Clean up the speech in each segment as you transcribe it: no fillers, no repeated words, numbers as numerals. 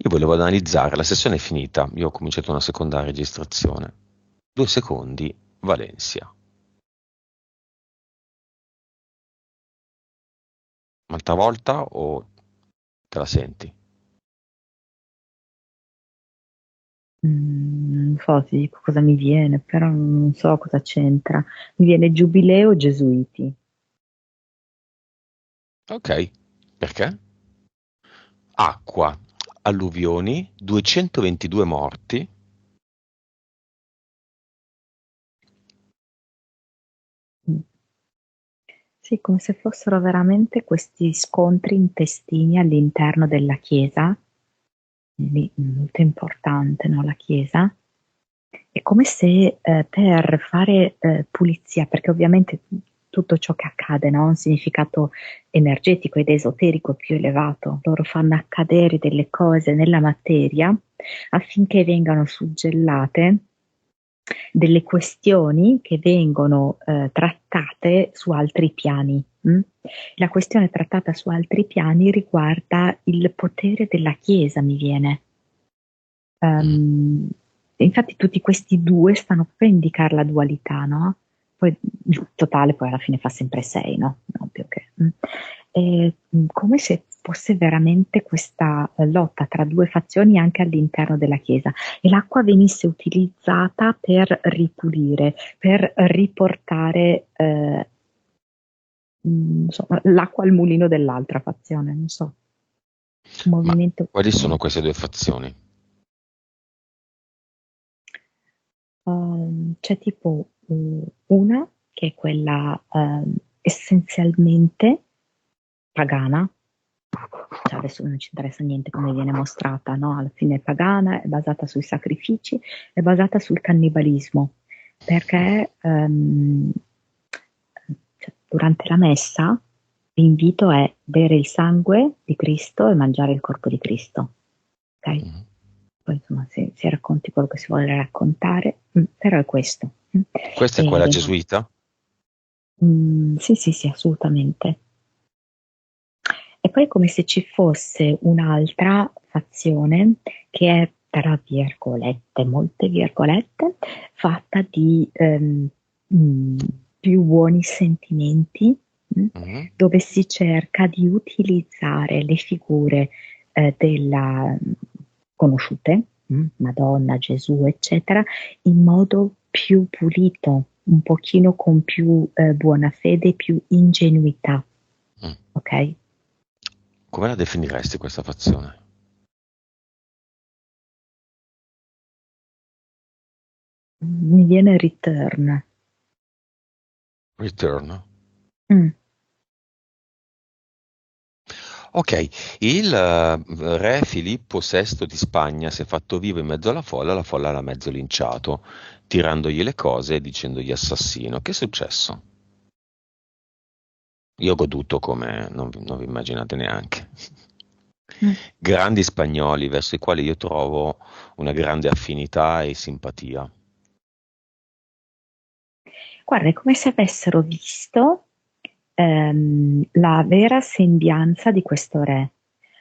Io volevo analizzare, la sessione è finita, io ho cominciato una seconda registrazione. 2 secondi, Valencia. Un'altra volta o te la senti? Non so, ti dico cosa mi viene, però non so cosa c'entra. Mi viene Giubileo Gesuiti. Ok, perché? Acqua, alluvioni, 222 morti. Mm. Sì, come se fossero veramente questi scontri intestini all'interno della Chiesa, quindi molto importante, no, la Chiesa. È come se per fare pulizia, perché ovviamente tutto ciò che accade, no, ha un significato energetico ed esoterico più elevato. Loro fanno accadere delle cose nella materia affinché vengano suggellate delle questioni che vengono trattate su altri piani. La questione trattata su altri piani riguarda il potere della Chiesa, mi viene. Mm. Ehm, infatti tutti questi due stanno proprio a indicare la dualità, no? Poi il totale poi alla fine fa sempre sei, no? Ovvio che. E, come se fosse veramente questa lotta tra due fazioni anche all'interno della Chiesa e l'acqua venisse utilizzata per ripulire, per riportare insomma, l'acqua al mulino dell'altra fazione, non so, un Ma movimento quali sono così. queste due fazioni? C'è tipo una che è quella essenzialmente pagana, cioè adesso non ci interessa niente come viene mostrata, no? Alla fine è pagana, è basata sui sacrifici, è basata sul cannibalismo, perché cioè, durante la messa l'invito è bere il sangue di Cristo e mangiare il corpo di Cristo, ok? Mm. Poi insomma si racconti quello che si vuole raccontare, però è questo. Questa è E quella vengono, gesuita? sì, sì, sì, assolutamente. E poi è come se ci fosse un'altra fazione che è, tra virgolette, molte virgolette, fatta di mh, più buoni sentimenti, Mhm. dove si cerca di utilizzare le figure conosciute, Madonna, Gesù, eccetera, in modo più pulito, un pochino con più buona fede, più ingenuità, Mm. ok? Come la definiresti questa fazione? Mi viene Return. Return. Mm. Ok, il re Filippo VI di Spagna si è fatto vivo in mezzo alla folla l'ha mezzo linciato, tirandogli le cose e dicendogli assassino. Che è successo? Io ho goduto come non vi immaginate neanche. Mm. Grandi spagnoli verso i quali io trovo una grande affinità e simpatia. Guarda, è come se avessero visto la vera sembianza di questo re,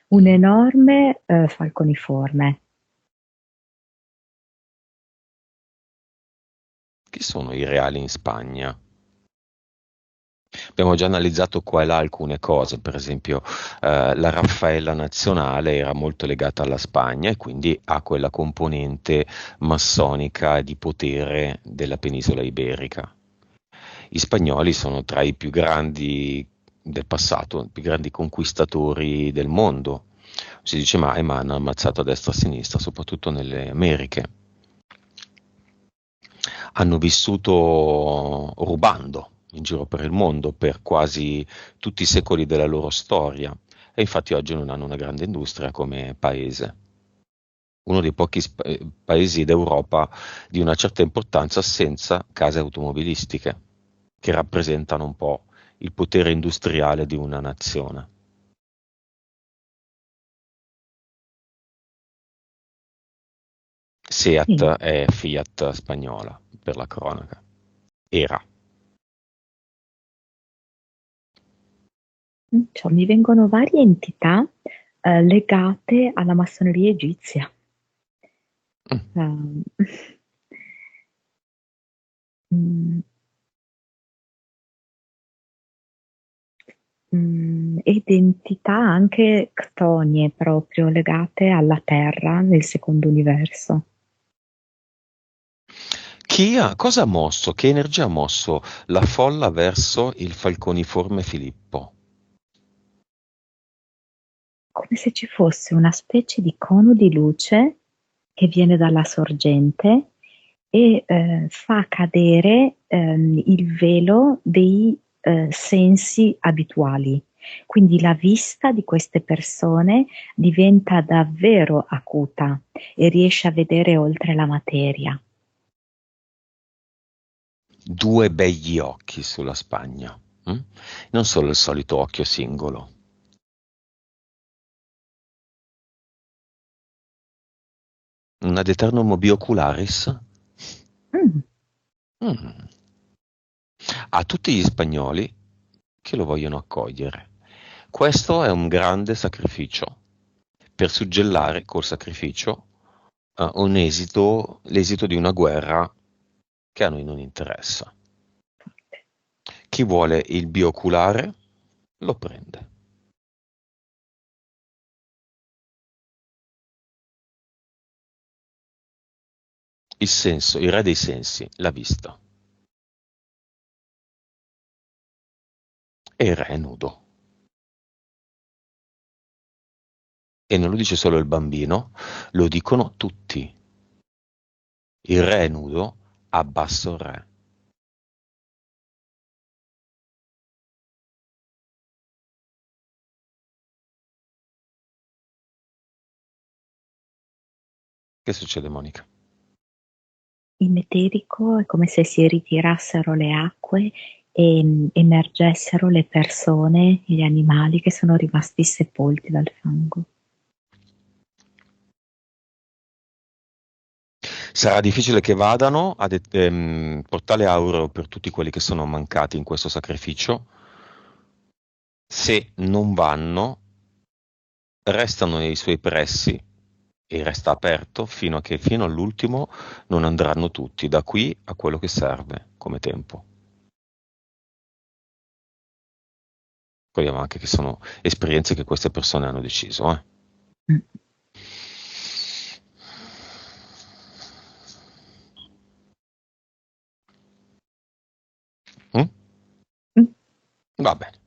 un Mhm. enorme falconiforme. Chi sono i reali in Spagna? Abbiamo già analizzato qua e là alcune cose, per esempio la Raffaella nazionale era molto legata alla Spagna e quindi ha quella componente massonica di potere della penisola iberica. Gli spagnoli sono tra i più grandi del passato, i più grandi conquistatori del mondo. Si dice mai, ma hanno ammazzato a destra e a sinistra, soprattutto nelle Americhe. Hanno vissuto rubando in giro per il mondo per quasi tutti i secoli della loro storia e infatti oggi non hanno una grande industria come paese. Uno dei pochi paesi d'Europa di una certa importanza senza case automobilistiche, che rappresentano un po' il potere industriale di una nazione. Seat Sì. è Fiat spagnola, per la cronaca. Era. Cioè, mi vengono varie entità legate alla massoneria egizia. Mm. Mm, identità anche ctonie proprio legate alla Terra nel secondo universo. Cosa ha mosso, che energia ha mosso la folla verso il falconiforme Filippo? Come se ci fosse una specie di cono di luce che viene dalla sorgente e fa cadere il velo dei sensi abituali. Quindi la vista di queste persone diventa davvero acuta e riesce a vedere oltre la materia. Due begli occhi sulla Spagna, non solo il solito occhio singolo. Un ad eternum biocularis? Mm, Mm. A tutti gli spagnoli che lo vogliono accogliere. Questo è un grande sacrificio per suggellare col sacrificio l'esito di una guerra che a noi non interessa. Chi vuole il bioculare lo prende. Il senso, il re dei sensi, la vista. E il re è nudo. E non lo dice solo il bambino, lo dicono tutti. Il re è nudo, abbasso il re. Che succede, Monica? in eterico è come se si ritirassero le acque e emergessero le persone e gli animali che sono rimasti sepolti dal fango. Sarà difficile che vadano a portale aureo per tutti quelli che sono mancati in questo sacrificio. Se non vanno, restano nei suoi pressi e resta aperto fino all'ultimo non andranno tutti, da qui a quello che serve come tempo. Ricordiamo anche che sono esperienze che queste persone hanno deciso. Mm. Mm? Mm. Va bene.